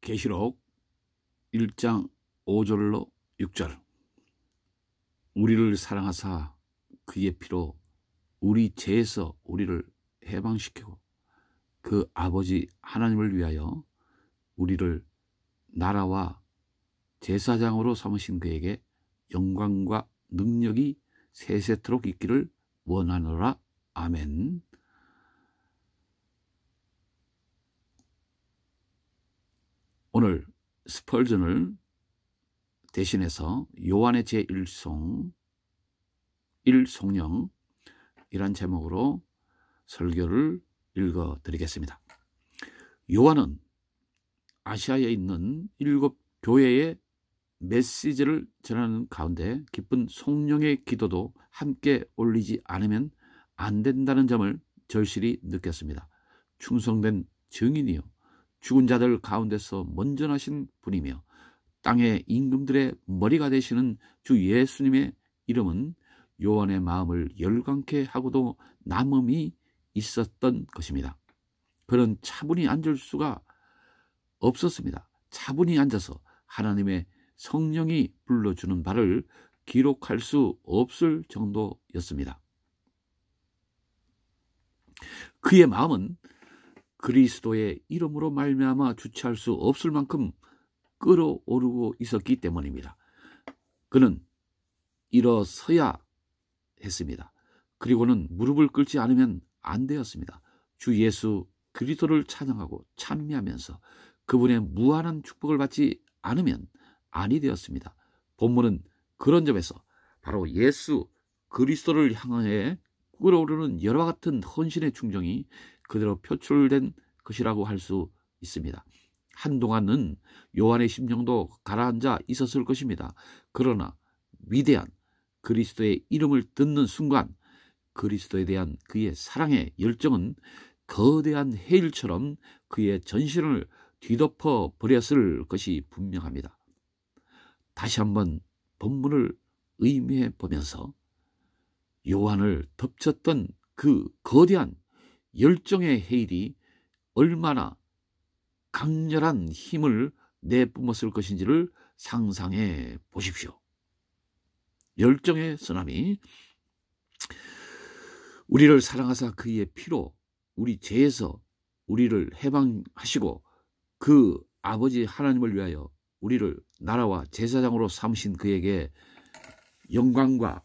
계시록 1장 5절로 6절. 우리를 사랑하사 그의 피로 우리 죄에서 우리를 해방시키고 그 아버지 하나님을 위하여 우리를 나라와 제사장으로 삼으신 그에게 영광과 능력이 세세토록 있기를 원하노라. 아멘. 오늘 스펄전을 대신해서 요한의 제1송 1송령 이란 제목으로 설교를 읽어드리겠습니다. 요한은 아시아에 있는 7 교회의 메시지를 전하는 가운데 기쁜 송령의 기도도 함께 올리지 않으면 안 된다는 점을 절실히 느꼈습니다. 충성된 증인이요 죽은 자들 가운데서 먼저 나신 분이며 땅의 임금들의 머리가 되시는 주 예수님의 이름은 요한의 마음을 열광케 하고도 남음이 있었던 것입니다. 그는 차분히 앉을 수가 없었습니다. 차분히 앉아서 하나님의 성령이 불러주는 바를 기록할 수 없을 정도였습니다. 그의 마음은 그리스도의 이름으로 말미암아 주체할 수 없을 만큼 끓어오르고 있었기 때문입니다. 그는 일어서야 했습니다. 그리고는 무릎을 꿇지 않으면 안 되었습니다. 주 예수 그리스도를 찬양하고 찬미하면서 그분의 무한한 축복을 받지 않으면 아니 되었습니다. 본문은 그런 점에서 바로 예수 그리스도를 향해 끓어오르는 열화 같은 헌신의 충정이 그대로 표출된 것이라고 할 수 있습니다. 한동안은 요한의 심령도 가라앉아 있었을 것입니다. 그러나 위대한 그리스도의 이름을 듣는 순간 그리스도에 대한 그의 사랑의 열정은 거대한 해일처럼 그의 전신을 뒤덮어 버렸을 것이 분명합니다. 다시 한번 본문을 의미해 보면서 요한을 덮쳤던 그 거대한 열정의 해일이 얼마나 강렬한 힘을 내뿜었을 것인지를 상상해 보십시오. 열정의 쓰나미, 우리를 사랑하사 그의 피로 우리 죄에서 우리를 해방하시고 그 아버지 하나님을 위하여 우리를 나라와 제사장으로 삼으신 그에게 영광과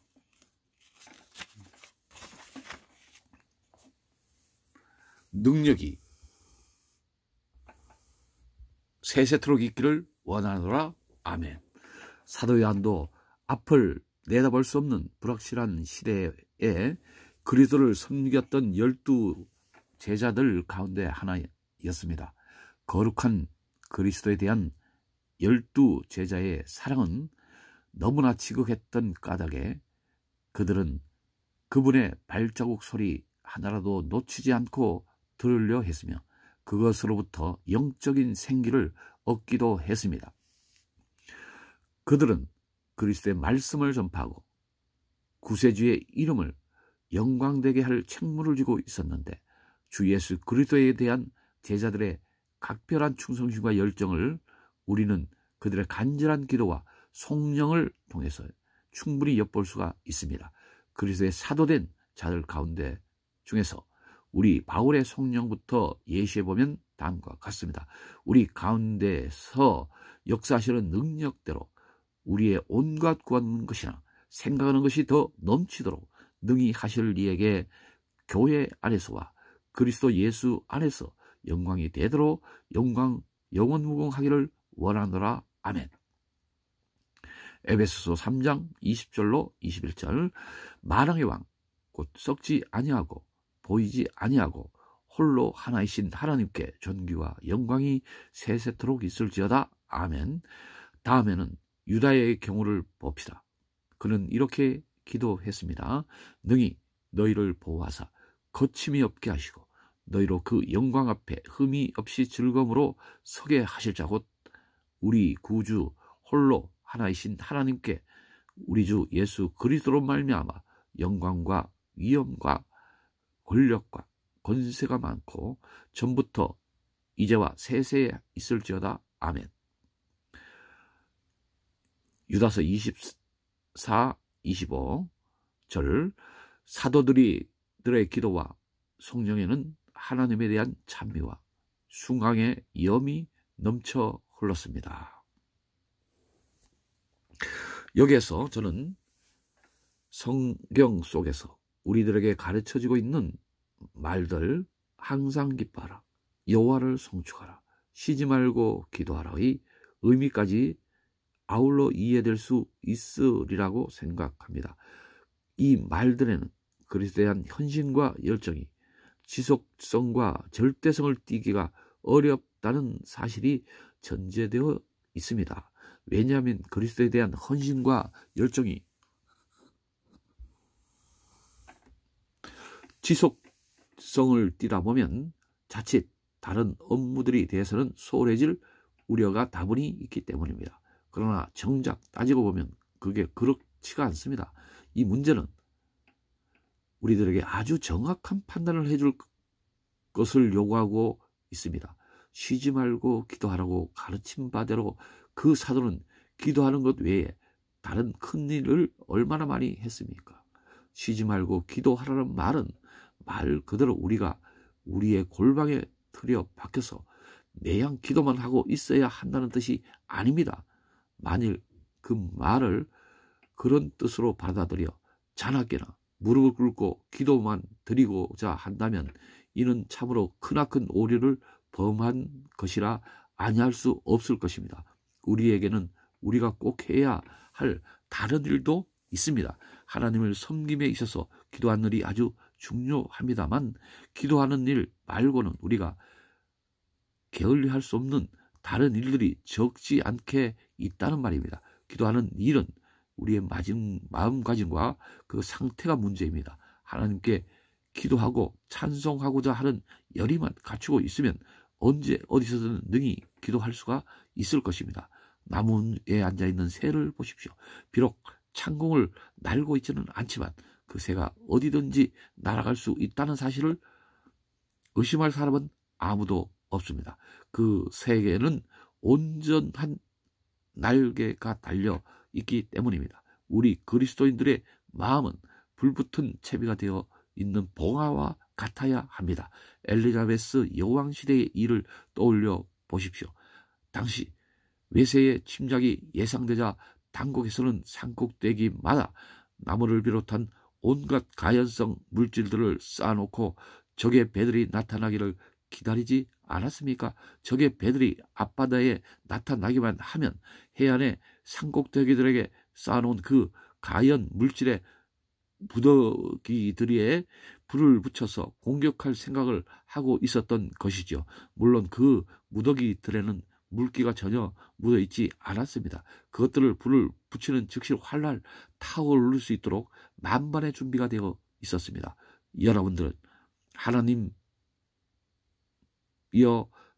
능력이 세세토록 있기를 원하노라. 아멘. 사도 요한도 앞을 내다볼 수 없는 불확실한 시대에 그리스도를 섬겼던 12 제자들 가운데 하나였습니다. 거룩한 그리스도에 대한 12 제자의 사랑은 너무나 지극했던 까닭에 그들은 그분의 발자국 소리 하나라도 놓치지 않고 들으려 했으며 그것으로부터 영적인 생기를 얻기도 했습니다. 그들은 그리스도의 말씀을 전파하고 구세주의 이름을 영광되게 할 책무를 지고 있었는데 주 예수 그리스도에 대한 제자들의 각별한 충성심과 열정을 우리는 그들의 간절한 기도와 송령을 통해서 충분히 엿볼 수가 있습니다. 그리스도의 사도된 자들 가운데 중에서 우리 바울의 송령부터 예시해보면 다음과 같습니다. 우리 가운데서 역사하시는 능력대로 우리의 온갖 구하는 것이나 생각하는 것이 더 넘치도록 능히 하실 이에게 교회 안에서와 그리스도 예수 안에서 영광이 되도록 영원무궁하기를 원하노라. 아멘. 에베소서 3장 20절로 21절. 만왕의 왕 곧 썩지 아니하고 보이지 아니하고 홀로 하나이신 하나님께 존귀와 영광이 세세토록 있을지어다. 아멘. 다음에는 유다의 경우를 봅시다. 그는 이렇게 기도했습니다. 능히 너희를 보호하사 거침이 없게 하시고 너희로 그 영광 앞에 흠이 없이 즐거움으로 서게 하실 자 곧 우리 구주 홀로 하나이신 하나님께 우리 주 예수 그리스도로 말미암아 영광과 위엄과 권력과 권세가 많고 전부터 이제와 세세에 있을지어다. 아멘. 유다서 24, 25절 사도들의 기도와 성령에는 하나님에 대한 찬미와 숭앙의 염이 넘쳐 흘렀습니다. 여기에서 저는 성경 속에서 우리들에게 가르쳐지고 있는 말들, 항상 기뻐하라, 여호와를 송축하라, 쉬지 말고 기도하라의 의미까지 아울러 이해될 수 있으리라고 생각합니다. 이 말들에는 그리스도에 대한 헌신과 열정이 지속성과 절대성을 띠기가 어렵다는 사실이 전제되어 있습니다. 왜냐하면 그리스도에 대한 헌신과 열정이 지속성을 띠다 보면 자칫 다른 업무들이 대해서는 소홀해질 우려가 다분히 있기 때문입니다. 그러나 정작 따지고 보면 그게 그렇지가 않습니다. 이 문제는 우리들에게 아주 정확한 판단을 해줄 것을 요구하고 있습니다. 쉬지 말고 기도하라고 가르친 바대로 그 사도는 기도하는 것 외에 다른 큰 일을 얼마나 많이 했습니까? 쉬지 말고 기도하라는 말은 말 그대로 우리가 우리의 골방에 틀여 박혀서 매양 기도만 하고 있어야 한다는 뜻이 아닙니다. 만일 그 말을 그런 뜻으로 받아들여 자나깨나 무릎을 꿇고 기도만 드리고자 한다면 이는 참으로 크나큰 오류를 범한 것이라 아니할 수 없을 것입니다. 우리에게는 우리가 꼭 해야 할 다른 일도 있습니다. 하나님을 섬김에 있어서 기도하는 일이 아주 중요합니다만 기도하는 일 말고는 우리가 게을리할 수 없는 다른 일들이 적지 않게 있다는 말입니다. 기도하는 일은 우리의 마음가짐과 그 상태가 문제입니다. 하나님께 기도하고 찬송하고자 하는 열의만 갖추고 있으면 언제 어디서든 능히 기도할 수가 있을 것입니다. 나무에 앉아있는 새를 보십시오. 비록 창공을 날고 있지는 않지만 그 새가 어디든지 날아갈 수 있다는 사실을 의심할 사람은 아무도 없습니다. 그 새에게는 온전한 날개가 달려 있기 때문입니다. 우리 그리스도인들의 마음은 불붙은 채비가 되어 있는 봉화와 같아야 합니다. 엘리자베스 여왕 시대의 일을 떠올려 보십시오. 당시 외세의 침략이 예상되자 당국에서는 산꼭대기마다 나무를 비롯한 온갖 가연성 물질들을 쌓아놓고 적의 배들이 나타나기를 기다리지 않았습니까? 적의 배들이 앞바다에 나타나기만 하면 해안의 산꼭대기들에게 쌓아놓은 그 가연 물질의 무더기들에 불을 붙여서 공격할 생각을 하고 있었던 것이죠. 물론 그 무더기들에는 물기가 전혀 묻어있지 않았습니다. 그것들을 불을 붙이는 즉시 활활 타오를 수 있도록 만반의 준비가 되어 있었습니다. 여러분들은 하나님이여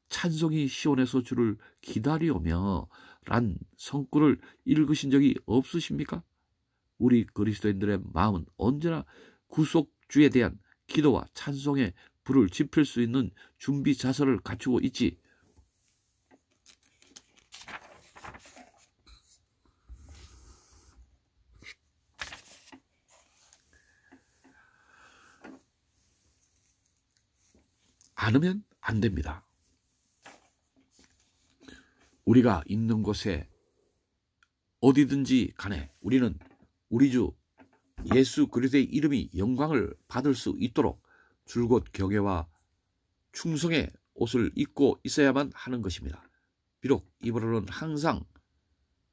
찬송이 시온에서 주를 기다리오며 란 성구를 읽으신 적이 없으십니까? 우리 그리스도인들의 마음은 언제나 구속주에 대한 기도와 찬송의 불을 지필 수 있는 준비 자세를 갖추고 있지. 않으면 안 됩니다. 우리가 있는 곳에 어디든지 간에 우리는 우리 주 예수 그리스도의 이름이 영광을 받을 수 있도록 줄곧 경외와 충성의 옷을 입고 있어야만 하는 것입니다. 비록 입으로는 항상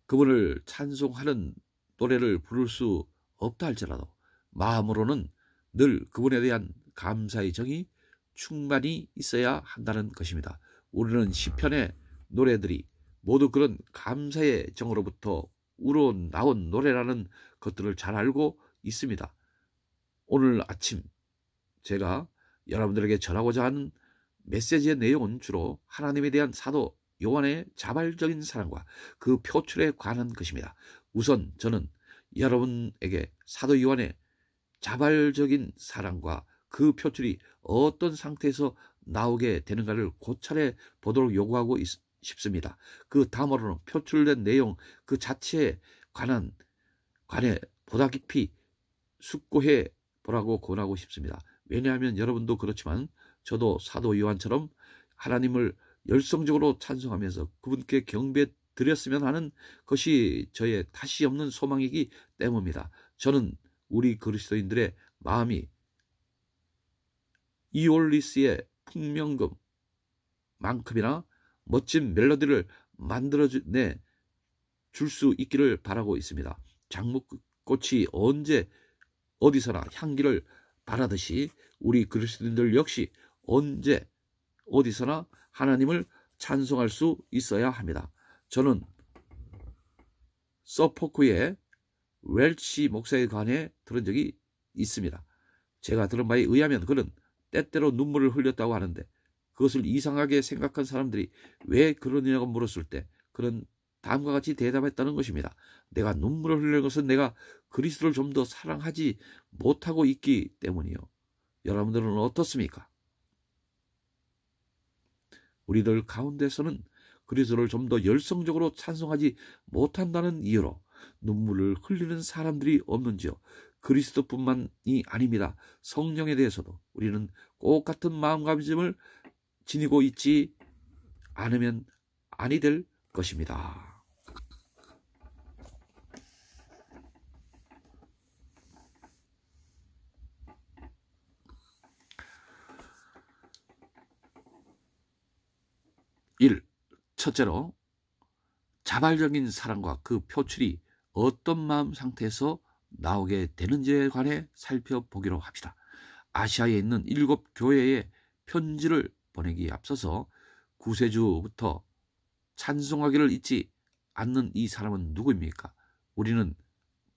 그분을 찬송하는 노래를 부를 수 없다 할지라도 마음으로는 늘 그분에 대한 감사의 정이 충만히 있어야 한다는 것입니다. 우리는 시편의 노래들이 모두 그런 감사의 정으로부터 우러나온 노래라는 것들을 잘 알고 있습니다. 오늘 아침 제가 여러분들에게 전하고자 하는 메시지의 내용은 주로 하나님에 대한 사도 요한의 자발적인 사랑과 그 표출에 관한 것입니다. 우선 저는 여러분에게 사도 요한의 자발적인 사랑과 그 표출이 어떤 상태에서 나오게 되는가를 고찰해 보도록 요구하고 싶습니다. 그 다음으로는 표출된 내용 그 자체에 관해 보다 깊이 숙고해 보라고 권하고 싶습니다. 왜냐하면 여러분도 그렇지만 저도 사도 요한처럼 하나님을 열성적으로 찬송하면서 그분께 경배 드렸으면 하는 것이 저의 다시 없는 소망이기 때문입니다. 저는 우리 그리스도인들의 마음이 이올리스의 풍명금만큼이나 멋진 멜로디를 만들어내 줄 수 있기를 바라고 있습니다. 장목꽃이 언제 어디서나 향기를 바라듯이 우리 그리스도인들 역시 언제 어디서나 하나님을 찬송할 수 있어야 합니다. 저는 서포크의 웰치 목사에 관해 들은 적이 있습니다. 제가 들은 바에 의하면 그는 때때로 눈물을 흘렸다고 하는데 그것을 이상하게 생각한 사람들이 왜 그러냐고 물었을 때 그는 다음과 같이 대답했다는 것입니다. 내가 눈물을 흘리는 것은 내가 그리스도를 좀 더 사랑하지 못하고 있기 때문이요. 여러분들은 어떻습니까? 우리들 가운데서는 그리스도를 좀 더 열성적으로 찬송하지 못한다는 이유로 눈물을 흘리는 사람들이 없는지요. 그리스도뿐만이 아닙니다. 성령에 대해서도 우리는 꼭 같은 마음가짐을 지니고 있지 않으면 아니 될 것입니다. 첫째로 자발적인 사랑과 그 표출이 어떤 마음 상태에서 나오게 되는지에 관해 살펴보기로 합시다. 아시아에 있는 7교회에 편지를 보내기에 앞서서 구세주부터 찬송하기를 잊지 않는 이 사람은 누구입니까? 우리는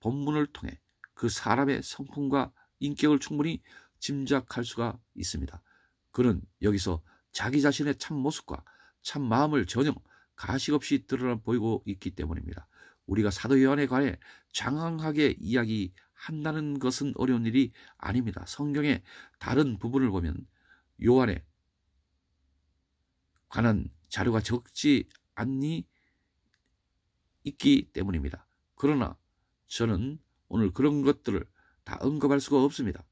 본문을 통해 그 사람의 성품과 인격을 충분히 짐작할 수가 있습니다. 그는 여기서 자기 자신의 참 모습과 참 마음을 전혀 가식 없이 드러나 보이고 있기 때문입니다. 우리가 사도 요한에 관해 장황하게 이야기한다는 것은 어려운 일이 아닙니다. 성경의 다른 부분을 보면 요한에 관한 자료가 적지 않니 있기 때문입니다. 그러나 저는 오늘 그런 것들을 다 언급할 수가 없습니다.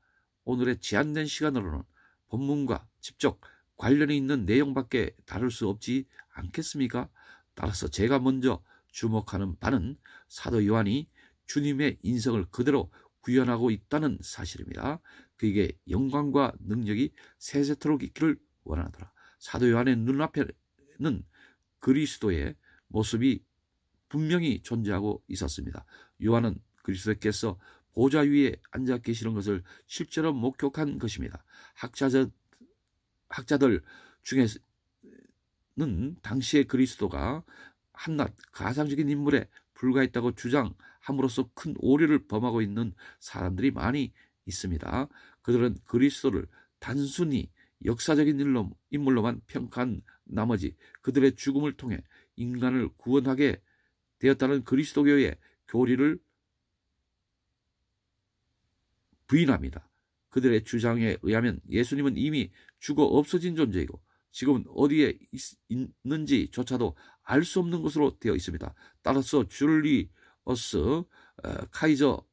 오늘의 제한된 시간으로는 본문과 직접 관련이 있는 내용밖에 다룰 수 없지 않겠습니까? 따라서 제가 먼저 주목하는 바는 사도 요한이 주님의 인성을 그대로 구현하고 있다는 사실입니다. 그에게 영광과 능력이 세세토록 있기를 원하노라. 사도 요한의 눈앞에는 그리스도의 모습이 분명히 존재하고 있었습니다. 요한은 그리스도께서 보좌 위에 앉아 계시는 것을 실제로 목격한 것입니다. 학자들 중에는 당시의 그리스도가 한낱 가상적인 인물에 불과했다고 주장함으로써 큰 오류를 범하고 있는 사람들이 많이 있습니다. 그들은 그리스도를 단순히 역사적인 인물로만 평가한 나머지 그들의 죽음을 통해 인간을 구원하게 되었다는 그리스도교의 교리를 부인합니다. 그들의 주장에 의하면 예수님은 이미 죽어 없어진 존재이고 지금은 어디에 있는지조차도 알 수 없는 것으로 되어 있습니다. 따라서 줄리어스 카이저나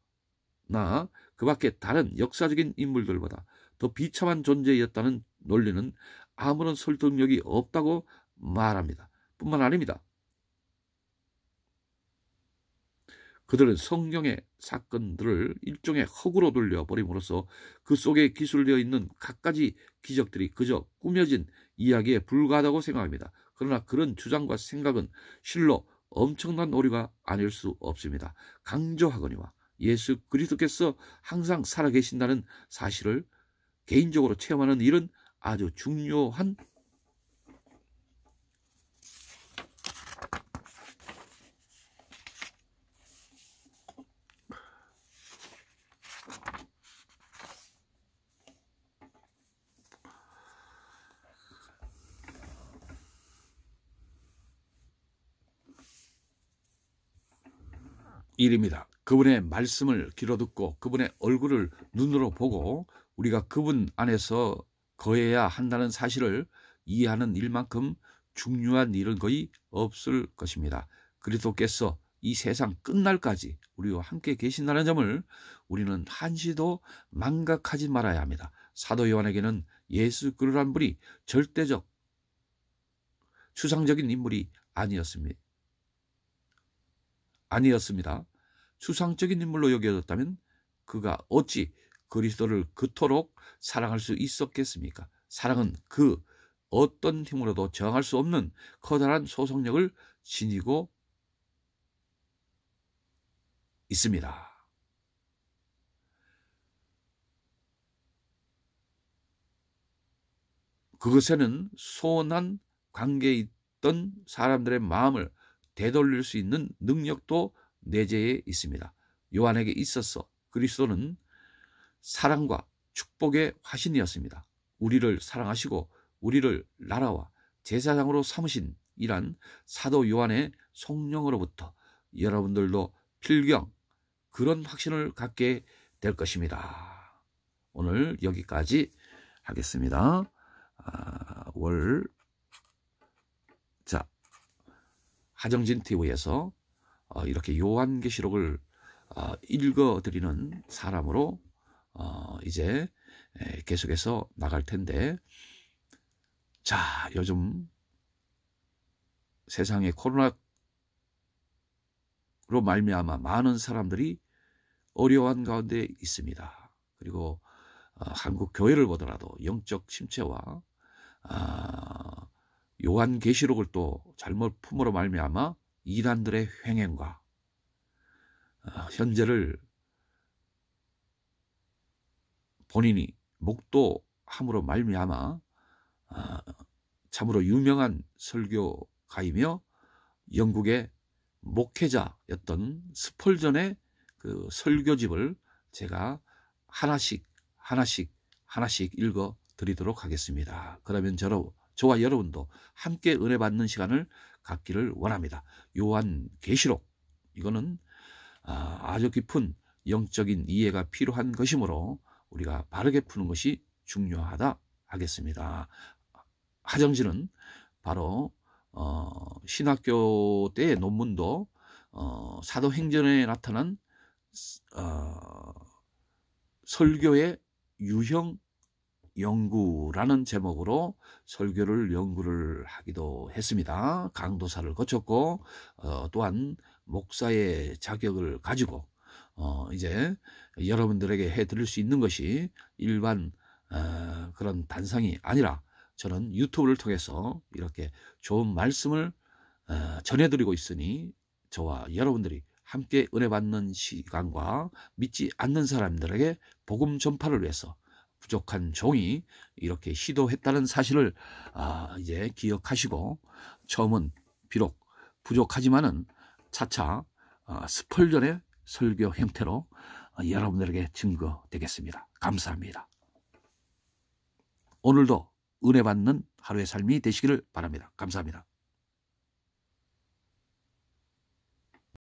그 밖에 다른 역사적인 인물들보다 더 비참한 존재였다는 논리는 아무런 설득력이 없다고 말합니다. 뿐만 아닙니다. 그들은 성경의 사건들을 일종의 허구로 돌려버림으로써 그 속에 기술되어 있는 갖가지 기적들이 그저 꾸며진 이야기에 불과하다고 생각합니다. 그러나 그런 주장과 생각은 실로 엄청난 오류가 아닐 수 없습니다. 강조하거니와 예수 그리스도께서 항상 살아계신다는 사실을 개인적으로 체험하는 일은 아주 중요한 일입니다. 그분의 말씀을 귀로 듣고 그분의 얼굴을 눈으로 보고 우리가 그분 안에서 거해야 한다는 사실을 이해하는 일만큼 중요한 일은 거의 없을 것입니다. 그리스도께서 이 세상 끝날까지 우리와 함께 계신다는 점을 우리는 한시도 망각하지 말아야 합니다. 사도 요한에게는 예수 그리스도란 분이 절대적 추상적인 인물이 아니었습니다. 추상적인 인물로 여겨졌다면 그가 어찌 그리스도를 그토록 사랑할 수 있었겠습니까? 사랑은 그 어떤 힘으로도 정할 수 없는 커다란 소속력을 지니고 있습니다. 그것에는 소원한 관계에 있던 사람들의 마음을 되돌릴 수 있는 능력도 내재해 있습니다. 요한에게 있어서 그리스도는 사랑과 축복의 화신이었습니다. 우리를 사랑하시고 우리를 나라와 제사장으로 삼으신 이란 사도 요한의 성령으로부터 여러분들도 필경 그런 확신을 갖게 될 것입니다. 오늘 여기까지 하겠습니다. 자, 하정진 TV에서 이렇게 요한계시록을 읽어드리는 사람으로 이제 계속해서 나갈 텐데, 자, 요즘 세상에 코로나로 말미암아 많은 사람들이 어려운 가운데 있습니다. 그리고 한국 교회를 보더라도 영적 침체와 요한계시록을 또 잘못 품으로 말미암아 이단들의 횡행과 현재를 본인이 목도함으로 말미암아 참으로 유명한 설교가이며 영국의 목회자였던 스펄전의 그 설교집을 제가 하나씩 읽어 드리도록 하겠습니다. 그러면 저와 여러분도 함께 은혜 받는 시간을 갖기를 원합니다. 요한계시록, 이거는 아주 깊은 영적인 이해가 필요한 것이므로 우리가 바르게 푸는 것이 중요하다 하겠습니다. 하정진은 바로 신학교 때의 논문도 사도행전에 나타난 설교의 유형 연구라는 제목으로 설교를 연구를 하기도 했습니다. 강도사를 거쳤고 또한 목사의 자격을 가지고 이제 여러분들에게 해드릴 수 있는 것이 일반 그런 단상이 아니라 저는 유튜브를 통해서 이렇게 좋은 말씀을 전해드리고 있으니 저와 여러분들이 함께 은혜 받는 시간과 믿지 않는 사람들에게 복음 전파를 위해서 부족한 종이 이렇게 시도했다는 사실을 이제 기억하시고, 처음은 비록 부족하지만은 차차 스펄전의 설교 형태로 여러분들에게 증거되겠습니다. 감사합니다. 오늘도 은혜 받는 하루의 삶이 되시기를 바랍니다. 감사합니다.